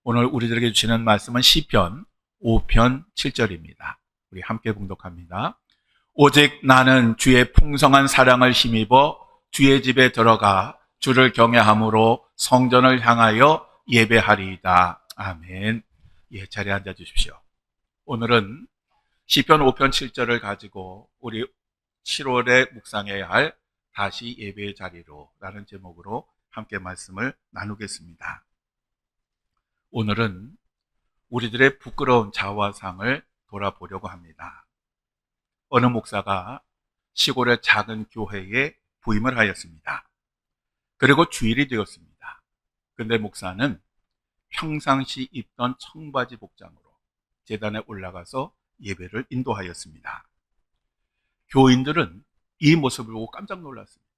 오늘 우리들에게 주시는 말씀은 시편 5편 7절입니다. 우리 함께 봉독합니다. 오직 나는 주의 풍성한 사랑을 힘입어 주의 집에 들어가 주를 경외함으로 성전을 향하여 예배하리이다. 아멘. 예, 자리에 앉아 주십시오. 오늘은 시편 5편 7절을 가지고 우리 7월에 묵상해야 할 다시 예배의 자리로 라는 제목으로 함께 말씀을 나누겠습니다. 오늘은 우리들의 부끄러운 자화상을 돌아보려고 합니다. 어느 목사가 시골의 작은 교회에 부임을 하였습니다. 그리고 주일이 되었습니다. 근데 목사는 평상시 입던 청바지 복장으로 제단에 올라가서 예배를 인도하였습니다. 교인들은 이 모습을 보고 깜짝 놀랐습니다.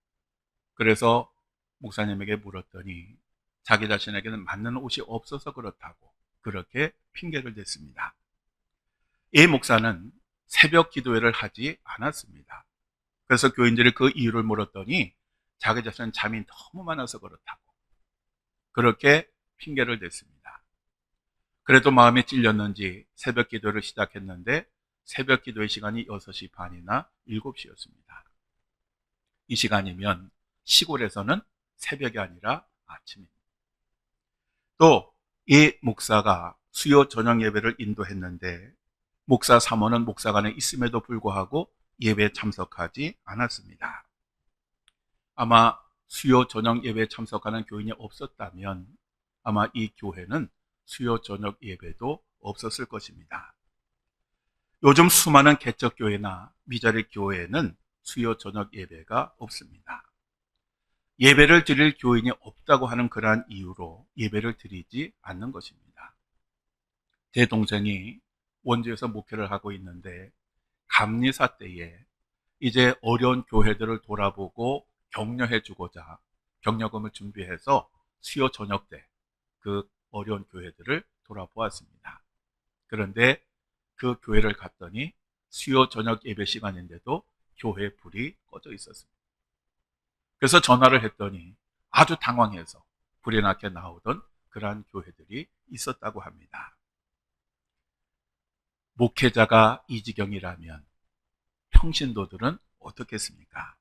그래서 목사님에게 물었더니 자기 자신에게는 맞는 옷이 없어서 그렇다고 그렇게 핑계를 댔습니다. 이 목사는 새벽 기도회를 하지 않았습니다. 그래서 교인들이 그 이유를 물었더니 자기 자신은 잠이 너무 많아서 그렇다고 그렇게 핑계를 댔습니다. 그래도 마음에 찔렸는지 새벽 기도를 시작했는데 새벽 기도의 시간이 6시 반이나 7시였습니다. 이 시간이면 시골에서는 새벽이 아니라 아침입니다. 또 이 목사가 수요 저녁 예배를 인도했는데 목사 사모는 목사관에 있음에도 불구하고 예배에 참석하지 않았습니다. 아마 수요 저녁 예배에 참석하는 교인이 없었다면 아마 이 교회는 수요 저녁 예배도 없었을 것입니다. 요즘 수많은 개척교회나 미자리 교회에는 수요 저녁 예배가 없습니다. 예배를 드릴 교인이 없다고 하는 그러한 이유로 예배를 드리지 않는 것입니다. 제 동생이 원주에서 목회를 하고 있는데 감리사 때에 이제 어려운 교회들을 돌아보고 격려해 주고자 격려금을 준비해서 수요 저녁 때 그 어려운 교회들을 돌아보았습니다. 그런데 그 교회를 갔더니 수요 저녁 예배 시간인데도 교회 불이 꺼져 있었습니다. 그래서 전화를 했더니 아주 당황해서 불이 나게 나오던 그러한 교회들이 있었다고 합니다. 목회자가 이 지경이라면 평신도들은 어떻겠습니까?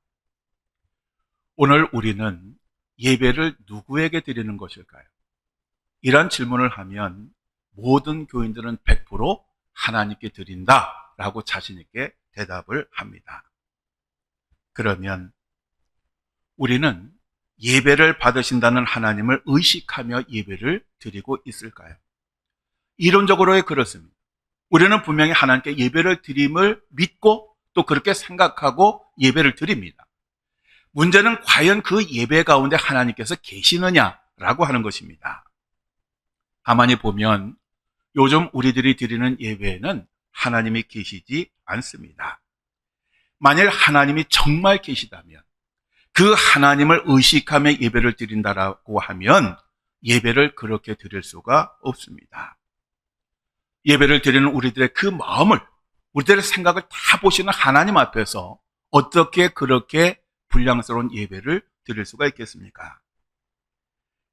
오늘 우리는 예배를 누구에게 드리는 것일까요? 이런 질문을 하면 모든 교인들은 100% 하나님께 드린다라고 자신 있게 대답을 합니다. 그러면 우리는 예배를 받으신다는 하나님을 의식하며 예배를 드리고 있을까요? 이론적으로는 그렇습니다. 우리는 분명히 하나님께 예배를 드림을 믿고 또 그렇게 생각하고 예배를 드립니다. 문제는 과연 그 예배 가운데 하나님께서 계시느냐라고 하는 것입니다. 가만히 보면 요즘 우리들이 드리는 예배에는 하나님이 계시지 않습니다. 만일 하나님이 정말 계시다면 그 하나님을 의식하며 예배를 드린다라고 하면 예배를 그렇게 드릴 수가 없습니다. 예배를 드리는 우리들의 그 마음을, 우리들의 생각을 다 보시는 하나님 앞에서 어떻게 그렇게 불량스러운 예배를 드릴 수가 있겠습니까?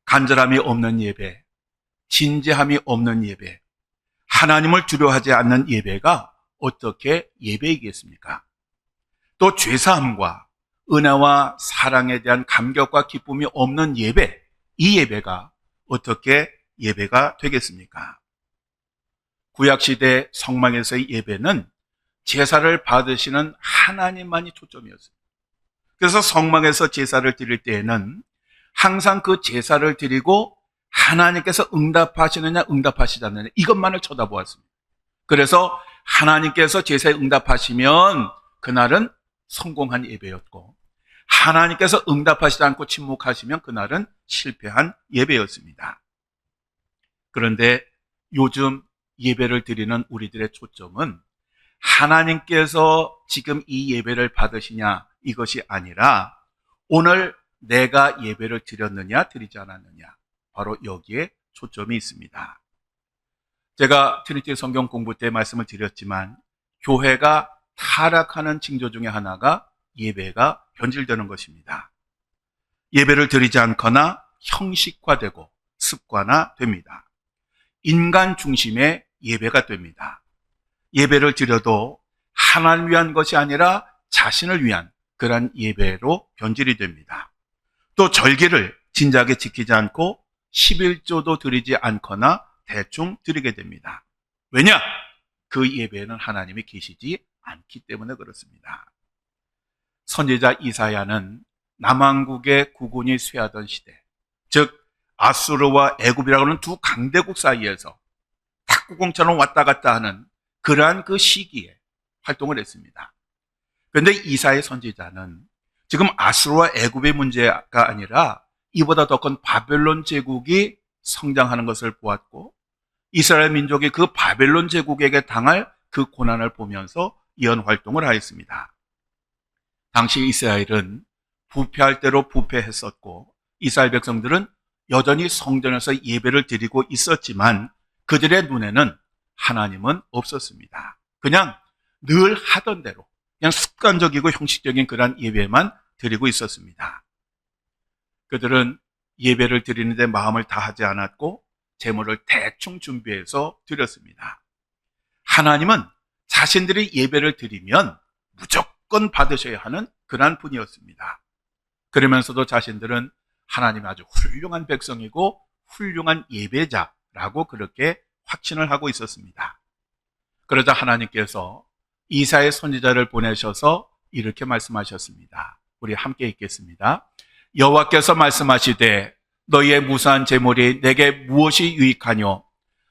간절함이 없는 예배, 진지함이 없는 예배, 하나님을 두려워하지 않는 예배가 어떻게 예배이겠습니까? 또 죄사함과 은혜와 사랑에 대한 감격과 기쁨이 없는 예배, 이 예배가 어떻게 예배가 되겠습니까? 구약시대 성막에서의 예배는 제사를 받으시는 하나님만이 초점이었습니다. 그래서 성막에서 제사를 드릴 때에는 항상 그 제사를 드리고 하나님께서 응답하시느냐 응답하시지 않느냐 이것만을 쳐다보았습니다. 그래서 하나님께서 제사에 응답하시면 그날은 성공한 예배였고 하나님께서 응답하시지 않고 침묵하시면 그날은 실패한 예배였습니다. 그런데 요즘 예배를 드리는 우리들의 초점은 하나님께서 지금 이 예배를 받으시냐 이것이 아니라 오늘 내가 예배를 드렸느냐 드리지 않았느냐 바로 여기에 초점이 있습니다. 제가 트리니티 성경 공부 때 말씀을 드렸지만 교회가 타락하는 징조 중에 하나가 예배가 변질되는 것입니다. 예배를 드리지 않거나 형식화되고 습관화됩니다. 인간 중심의 예배가 됩니다. 예배를 드려도 하나님을 위한 것이 아니라 자신을 위한 그러한 예배로 변질이 됩니다. 또 절기를 진작에 지키지 않고 11조도 드리지 않거나 대충 드리게 됩니다. 왜냐? 그 예배에는 하나님이 계시지 않기 때문에 그렇습니다. 선지자 이사야는 남왕국의 국군이 쇠하던 시대, 즉 아수르와 애굽이라고 하는 두 강대국 사이에서 탁구공처럼 왔다 갔다 하는 그러한 그 시기에 활동을 했습니다. 그런데 이사야 선지자는 지금 아수르와 애굽의 문제가 아니라 이보다 더 큰 바벨론 제국이 성장하는 것을 보았고, 이스라엘 민족이 그 바벨론 제국에게 당할 그 고난을 보면서 예언 활동을 하였습니다. 당시 이스라엘은 부패할 대로 부패했었고, 이스라엘 백성들은 여전히 성전에서 예배를 드리고 있었지만 그들의 눈에는 하나님은 없었습니다. 그냥 늘 하던 대로 그냥 습관적이고 형식적인 그런 예배만 드리고 있었습니다. 그들은 예배를 드리는데 마음을 다하지 않았고 제물을 대충 준비해서 드렸습니다. 하나님은 자신들이 예배를 드리면 무조건 받으셔야 하는 그러한 분이었습니다. 그러면서도 자신들은 하나님이 아주 훌륭한 백성이고 훌륭한 예배자라고 그렇게 확신을 하고 있었습니다. 그러자 하나님께서 이사야 선지자를 보내셔서 이렇게 말씀하셨습니다. 우리 함께 읽겠습니다. 여호와께서 말씀하시되 너희의 무수한 재물이 내게 무엇이 유익하뇨?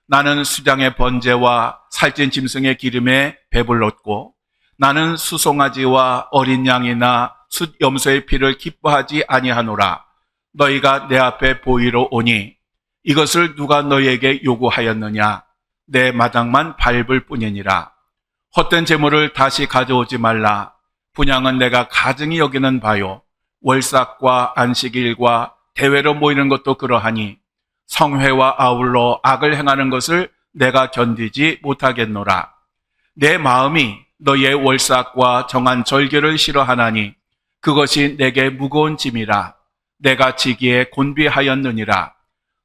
나는 수장의 번제와 살찐 짐승의 기름에 배불렀고 나는 수송아지와 어린 양이나 숫 염소의 피를 기뻐하지 아니하노라. 너희가 내 앞에 보이러 오니 이것을 누가 너희에게 요구하였느냐? 내 마당만 밟을 뿐이니라. 헛된 재물을 다시 가져오지 말라. 분향은 내가 가증히 여기는 바요. 월삭과 안식일과 대회로 모이는 것도 그러하니 성회와 아울러 악을 행하는 것을 내가 견디지 못하겠노라. 내 마음이 너희의 월삭과 정한 절개를 싫어하나니 그것이 내게 무거운 짐이라. 내가 지기에 곤비하였느니라.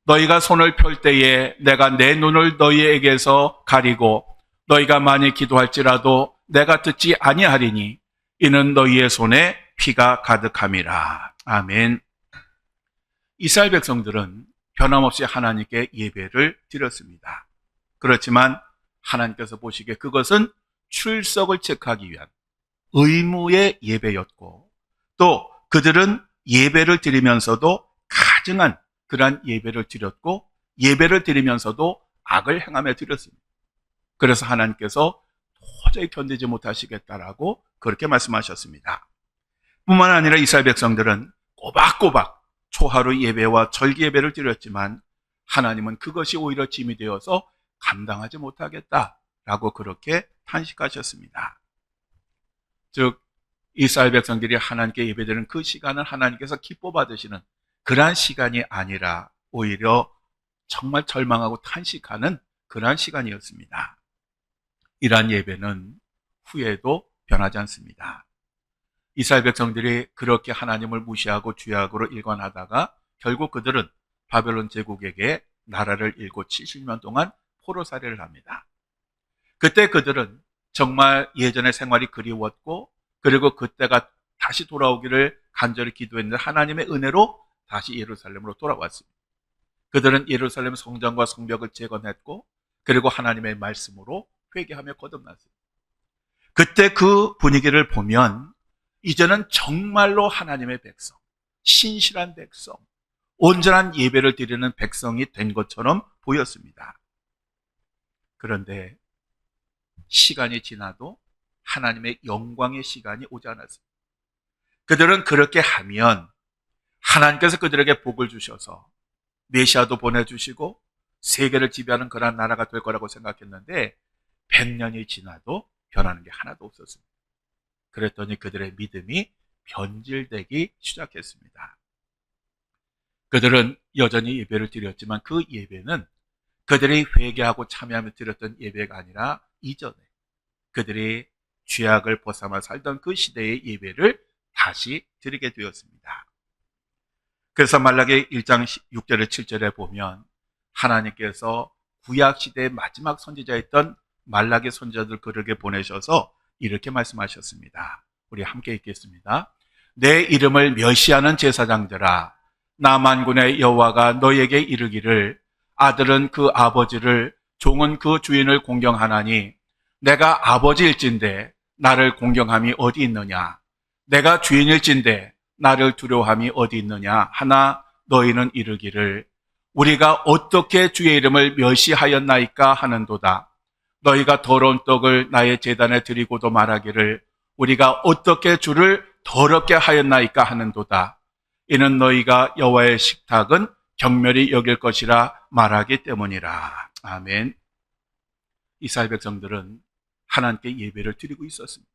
너희가 손을 펼 때에 내가 내 눈을 너희에게서 가리고 너희가 많이 기도할지라도 내가 듣지 아니하리니 이는 너희의 손에 피가 가득함이라. 아멘. 이스라엘 백성들은 변함없이 하나님께 예배를 드렸습니다. 그렇지만 하나님께서 보시기에 그것은 출석을 체크하기 위한 의무의 예배였고, 또 그들은 예배를 드리면서도 가증한 그러한 예배를 드렸고, 예배를 드리면서도 악을 행하며 드렸습니다. 그래서 하나님께서 도저히 견디지 못하시겠다라고 그렇게 말씀하셨습니다. 뿐만 아니라 이스라엘 백성들은 꼬박꼬박 초하루 예배와 절기 예배를 드렸지만 하나님은 그것이 오히려 짐이 되어서 감당하지 못하겠다라고 그렇게 탄식하셨습니다. 즉 이스라엘 백성들이 하나님께 예배드리는 그 시간은 하나님께서 기뻐 받으시는 그러한 시간이 아니라 오히려 정말 절망하고 탄식하는 그러한 시간이었습니다. 이러한 예배는 후에도 변하지 않습니다. 이스라엘 백성들이 그렇게 하나님을 무시하고 죄악으로 일관하다가 결국 그들은 바벨론 제국에게 나라를 잃고 70년 동안 포로살이를 합니다. 그때 그들은 정말 예전의 생활이 그리웠고, 그리고 그때가 다시 돌아오기를 간절히 기도했는데 하나님의 은혜로 다시 예루살렘으로 돌아왔습니다. 그들은 예루살렘 성전과 성벽을 재건했고, 그리고 하나님의 말씀으로 회개하며 거듭났습니다. 그때 그 분위기를 보면 이제는 정말로 하나님의 백성, 신실한 백성, 온전한 예배를 드리는 백성이 된 것처럼 보였습니다. 그런데 시간이 지나도 하나님의 영광의 시간이 오지 않았습니다. 그들은 그렇게 하면 하나님께서 그들에게 복을 주셔서 메시아도 보내주시고 세계를 지배하는 그런 나라가 될 거라고 생각했는데 100년이 지나도 변하는 게 하나도 없었습니다. 그랬더니 그들의 믿음이 변질되기 시작했습니다. 그들은 여전히 예배를 드렸지만 그 예배는 그들이 회개하고 참여하며 드렸던 예배가 아니라 이전에 그들이 죄악을 벗삼아 살던 그 시대의 예배를 다시 드리게 되었습니다. 그래서 말라기 1장 6절에 7절에 보면 하나님께서 구약 시대의 마지막 선지자였던 말라기 선지자들 그에게 보내셔서 이렇게 말씀하셨습니다. 우리 함께 읽겠습니다. 내 이름을 멸시하는 제사장들아, 나 만군의 여호와가 너에게 이르기를 아들은 그 아버지를 종은 그 주인을 공경하나니 내가 아버지일진데 나를 공경함이 어디 있느냐? 내가 주인일진데 나를 두려워함이 어디 있느냐? 하나 너희는 이르기를 우리가 어떻게 주의 이름을 멸시하였나이까 하는도다. 너희가 더러운 떡을 나의 제단에 드리고도 말하기를 우리가 어떻게 주를 더럽게 하였나이까 하는도다. 이는 너희가 여호와의 식탁은 경멸히 여길 것이라 말하기 때문이라. 아멘. 이스라엘 백성들은 하나님께 예배를 드리고 있었습니다.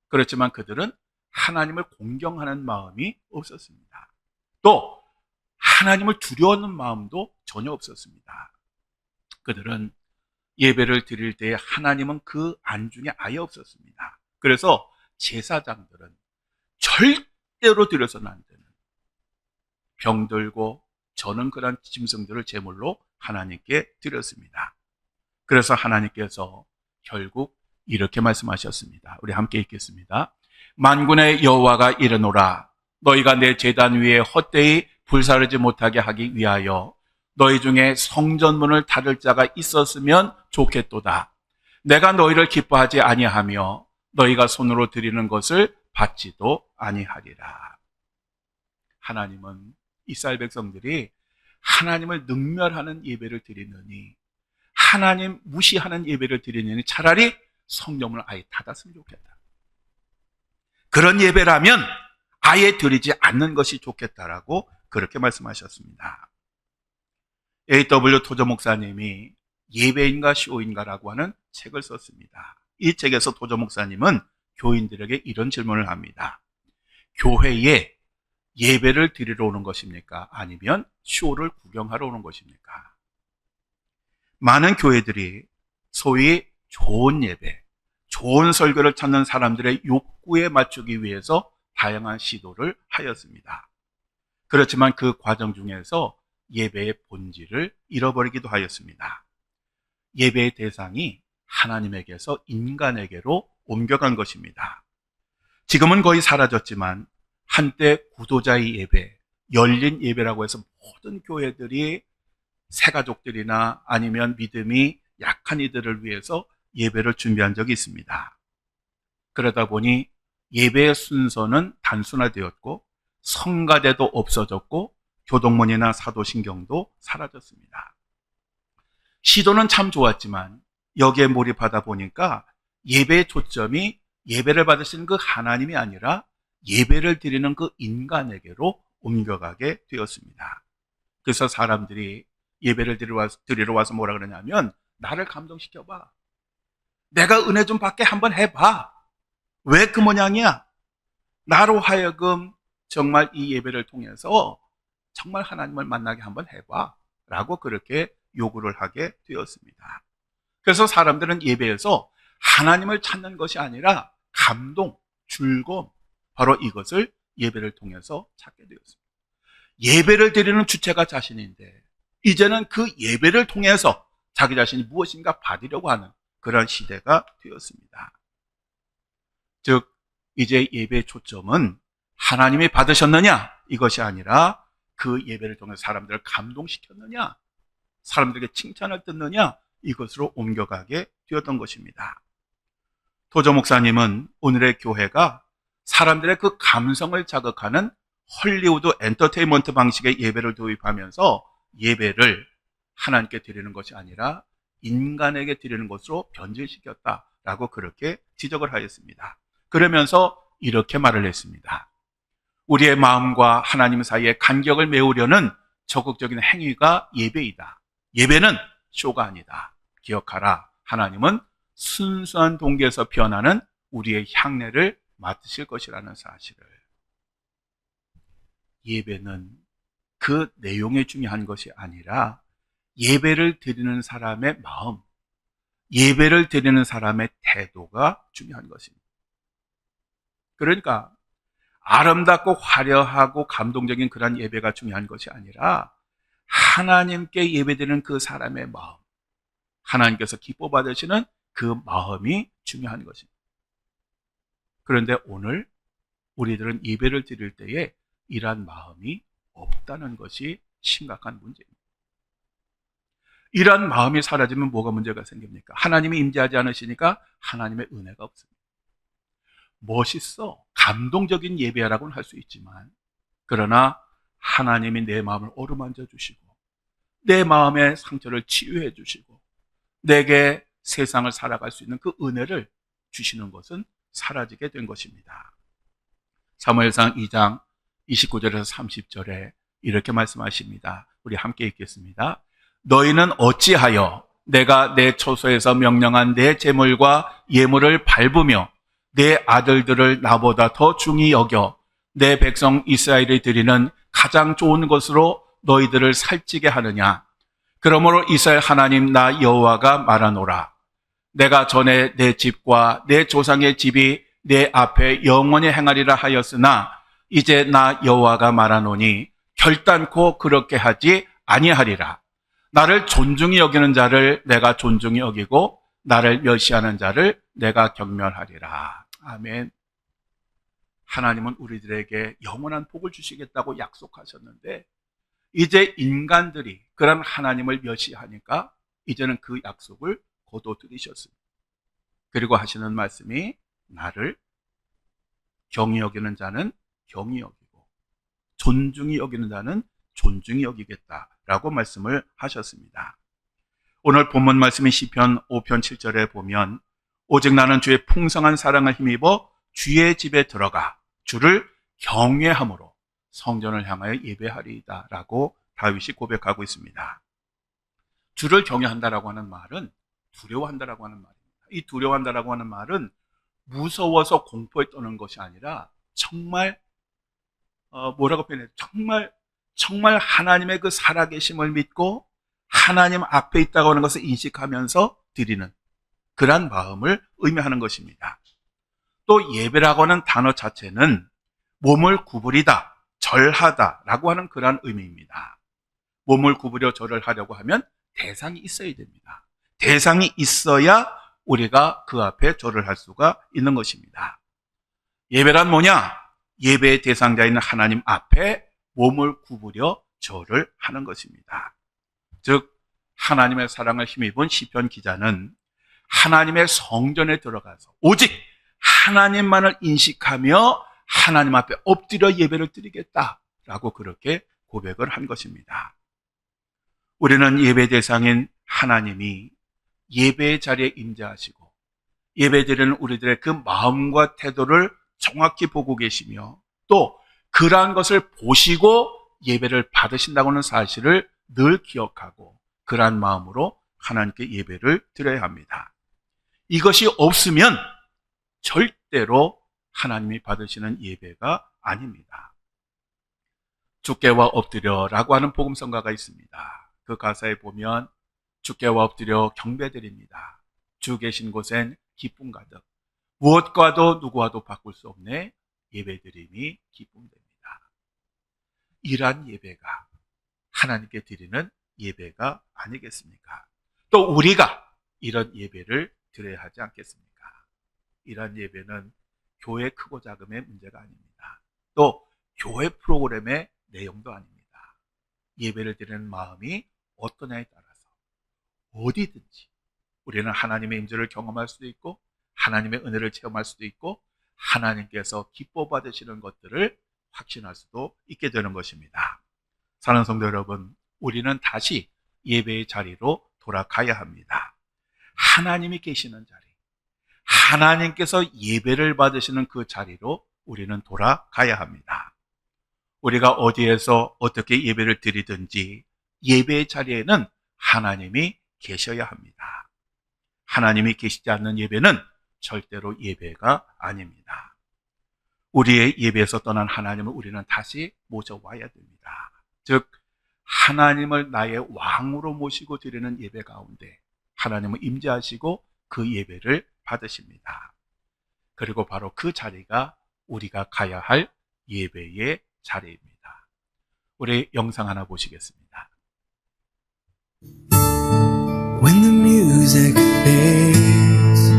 그렇지만 그들은 하나님을 공경하는 마음이 없었습니다. 또 하나님을 두려워하는 마음도 전혀 없었습니다. 그들은 예배를 드릴 때에 하나님은 그 안중에 아예 없었습니다. 그래서 제사장들은 절대로 드려서는 안 되는 병들고 저는 그런 짐승들을 제물로 하나님께 드렸습니다. 그래서 하나님께서 결국 이렇게 말씀하셨습니다. 우리 함께 읽겠습니다. 만군의 여호와가 이르노라 너희가 내 제단 위에 헛되이 불사르지 못하게 하기 위하여 너희 중에 성전문을 닫을 자가 있었으면 좋겠도다. 내가 너희를 기뻐하지 아니하며 너희가 손으로 드리는 것을 받지도 아니하리라. 하나님은 이스라엘 백성들이 하나님을 능멸하는 예배를 드리느니 하나님 무시하는 예배를 드리느니 차라리 성전문을 아예 닫았으면 좋겠다. 그런 예배라면 아예 드리지 않는 것이 좋겠다라고 그렇게 말씀하셨습니다. A.W. 토저 목사님이 예배인가 쇼인가라고 하는 책을 썼습니다. 이 책에서 토저 목사님은 교인들에게 이런 질문을 합니다. 교회에 예배를 드리러 오는 것입니까? 아니면 쇼를 구경하러 오는 것입니까? 많은 교회들이 소위 좋은 예배, 좋은 설교를 찾는 사람들의 욕구에 맞추기 위해서 다양한 시도를 하였습니다. 그렇지만 그 과정 중에서 예배의 본질을 잃어버리기도 하였습니다. 예배의 대상이 하나님에게서 인간에게로 옮겨간 것입니다. 지금은 거의 사라졌지만 한때 구도자의 예배, 열린 예배라고 해서 모든 교회들이 새가족들이나 아니면 믿음이 약한 이들을 위해서 예배를 준비한 적이 있습니다. 그러다 보니 예배의 순서는 단순화되었고 성가대도 없어졌고 교동문이나 사도신경도 사라졌습니다. 시도는 참 좋았지만 여기에 몰입하다 보니까 예배의 초점이 예배를 받으시는 그 하나님이 아니라 예배를 드리는 그 인간에게로 옮겨가게 되었습니다. 그래서 사람들이 예배를 드리러 와서 뭐라 그러냐면 나를 감동시켜봐. 내가 은혜 좀 받게 한번 해봐. 왜 그 모양이야? 나로 하여금 정말 이 예배를 통해서 정말 하나님을 만나게 한번 해봐 라고 그렇게 요구를 하게 되었습니다. 그래서 사람들은 예배에서 하나님을 찾는 것이 아니라 감동, 즐거움, 바로 이것을 예배를 통해서 찾게 되었습니다. 예배를 드리는 주체가 자신인데 이제는 그 예배를 통해서 자기 자신이 무엇인가 받으려고 하는 그런 시대가 되었습니다. 즉 이제 예배의 초점은 하나님이 받으셨느냐 이것이 아니라 그 예배를 통해 사람들을 감동시켰느냐, 사람들에게 칭찬을 듣느냐 이것으로 옮겨가게 되었던 것입니다. 토저 목사님은 오늘의 교회가 사람들의 그 감성을 자극하는 헐리우드 엔터테인먼트 방식의 예배를 도입하면서 예배를 하나님께 드리는 것이 아니라 인간에게 드리는 것으로 변질시켰다라고 그렇게 지적을 하였습니다. 그러면서 이렇게 말을 했습니다. 우리의 마음과 하나님 사이의 간격을 메우려는 적극적인 행위가 예배이다. 예배는 쇼가 아니다. 기억하라. 하나님은 순수한 동기에서 피어나는 우리의 향례를 맡으실 것이라는 사실을. 예배는 그 내용이 중요한 것이 아니라 예배를 드리는 사람의 마음, 예배를 드리는 사람의 태도가 중요한 것입니다. 그러니까 아름답고 화려하고 감동적인 그런 예배가 중요한 것이 아니라 하나님께 예배드리는 그 사람의 마음, 하나님께서 기뻐 받으시는 그 마음이 중요한 것입니다. 그런데 오늘 우리들은 예배를 드릴 때에 이러한 마음이 없다는 것이 심각한 문제입니다. 이러한 마음이 사라지면 뭐가 문제가 생깁니까? 하나님이 임재하지 않으시니까 하나님의 은혜가 없습니다. 멋있어, 감동적인 예배라고는 할 수 있지만, 그러나 하나님이 내 마음을 어루만져 주시고 내 마음의 상처를 치유해 주시고 내게 세상을 살아갈 수 있는 그 은혜를 주시는 것은 사라지게 된 것입니다. 사무엘상 2장 29절에서 30절에 이렇게 말씀하십니다. 우리 함께 읽겠습니다. 너희는 어찌하여 내가 내 처소에서 명령한 내 제물과 예물을 밟으며 내 아들들을 나보다 더 중히 여겨 내 백성 이스라엘이 드리는 가장 좋은 것으로 너희들을 살찌게 하느냐? 그러므로 이스라엘 하나님 나 여호와가 말하노라. 내가 전에 내 집과 내 조상의 집이 내 앞에 영원히 행하리라 하였으나 이제 나 여호와가 말하노니 결단코 그렇게 하지 아니하리라. 나를 존중히 여기는 자를 내가 존중히 여기고 나를 멸시하는 자를 내가 경멸하리라. 아멘. 하나님은 우리들에게 영원한 복을 주시겠다고 약속하셨는데 이제 인간들이 그런 하나님을 멸시하니까 이제는 그 약속을 거둬들이셨습니다. 그리고 하시는 말씀이 나를 경히 여기는 자는 경히 여기고 존중히 여기는 자는 존중히 여기겠다라고 말씀을 하셨습니다. 오늘 본문 말씀인 시편 5편 7절에 보면 오직 나는 주의 풍성한 사랑을 힘입어 주의 집에 들어가 주를 경외함으로 성전을 향하여 예배하리이다 라고 다윗이 고백하고 있습니다. 주를 경외한다라고 하는 말은 두려워한다라고 하는 말입니다. 이 두려워한다라고 하는 말은 무서워서 공포에 떠는 것이 아니라 정말 뭐라고 표현해요? 정말 하나님의 그 살아계심을 믿고 하나님 앞에 있다고 하는 것을 인식하면서 드리는 그러한 마음을 의미하는 것입니다. 또 예배라고 하는 단어 자체는 몸을 구부리다, 절하다라고 하는 그러한 의미입니다. 몸을 구부려 절을 하려고 하면 대상이 있어야 됩니다. 대상이 있어야 우리가 그 앞에 절을 할 수가 있는 것입니다. 예배란 뭐냐? 예배의 대상자인 하나님 앞에 몸을 구부려 절을 하는 것입니다. 즉 하나님의 사랑을 힘입은 시편 기자는 하나님의 성전에 들어가서 오직 하나님만을 인식하며 하나님 앞에 엎드려 예배를 드리겠다라고 그렇게 고백을 한 것입니다. 우리는 예배 대상인 하나님이 예배의 자리에 임재하시고 예배드리는 우리들의 그 마음과 태도를 정확히 보고 계시며 또 그러한 것을 보시고 예배를 받으신다고 하는 사실을 늘 기억하고 그러한 마음으로 하나님께 예배를 드려야 합니다. 이것이 없으면 절대로 하나님이 받으시는 예배가 아닙니다. 주께와 엎드려라고 하는 복음성가가 있습니다. 그 가사에 보면 주께와 엎드려 경배드립니다. 주 계신 곳엔 기쁨 가득 무엇과도 누구와도 바꿀 수 없네 예배드림이 기쁨됩니다. 이러한 예배가 하나님께 드리는 예배가 아니겠습니까? 또 우리가 이런 예배를 드려야 하지 않겠습니까? 이러한 예배는 교회 크고 작음의 문제가 아닙니다. 또 교회 프로그램의 내용도 아닙니다. 예배를 드리는 마음이 어떠냐에 따라서 어디든지 우리는 하나님의 임재를 경험할 수도 있고 하나님의 은혜를 체험할 수도 있고 하나님께서 기뻐 받으시는 것들을 확신할 수도 있게 되는 것입니다. 사랑하는 성도 여러분, 우리는 다시 예배의 자리로 돌아가야 합니다. 하나님이 계시는 자리, 하나님께서 예배를 받으시는 그 자리로 우리는 돌아가야 합니다. 우리가 어디에서 어떻게 예배를 드리든지 예배의 자리에는 하나님이 계셔야 합니다. 하나님이 계시지 않는 예배는 절대로 예배가 아닙니다. 우리의 예배에서 떠난 하나님을 우리는 다시 모셔와야 됩니다. 즉 하나님을 나의 왕으로 모시고 드리는 예배 가운데 하나님은 임재하시고 그 예배를 받으십니다. 그리고 바로 그 자리가 우리가 가야 할 예배의 자리입니다. 우리 영상 하나 보시겠습니다. When the music music fades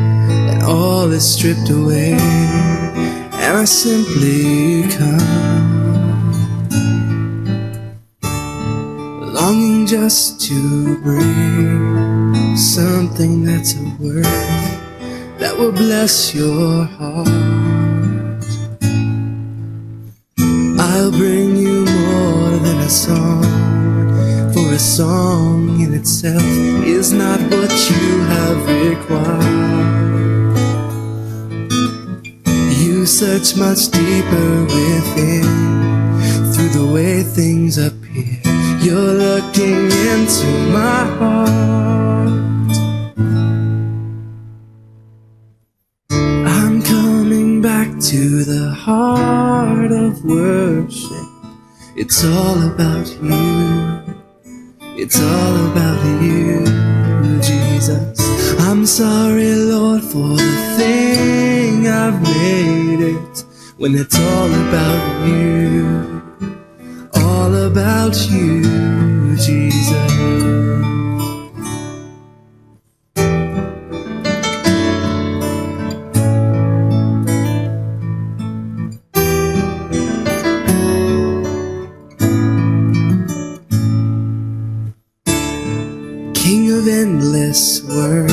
and all is stripped away, and I simply come, longing just to bring something that's of worth that will bless your heart. I'll bring you more than a song, for a song in itself is not what you have required. You search much deeper within, through the way things appear. You're looking into my heart. I'm coming back to the heart of worship. It's all about you. It's all about you, Jesus. I'm sorry, Lord, for the thing I've made it, when it's all about you. All about you, Jesus. King of endless worth,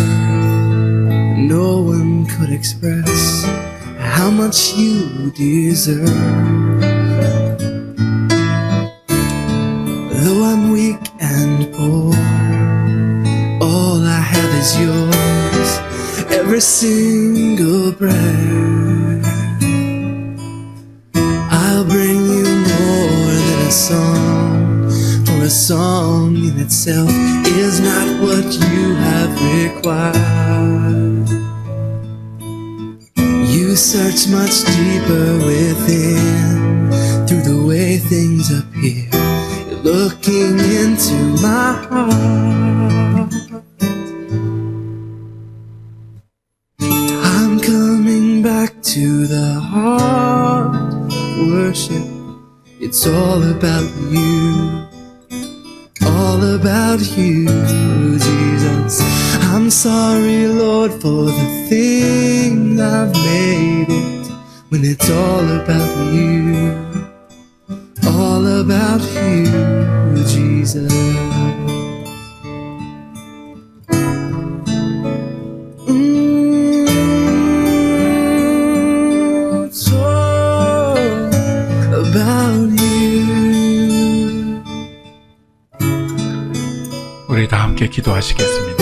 no one could express how much you deserve. Though I'm weak and poor, all I have is yours, every single breath. I'll bring you more than a song, for a song in itself is not what you have required. You search much deeper within, through the way things appear. You're looking into my heart. I'm coming back to the heart of worship. It's all about you. All about you, Jesus. I'm sorry, Lord, for the things I've made it, when it's all about you. All about you, Jesus. It's all about you. 우리 다 함께 기도하시겠습니다.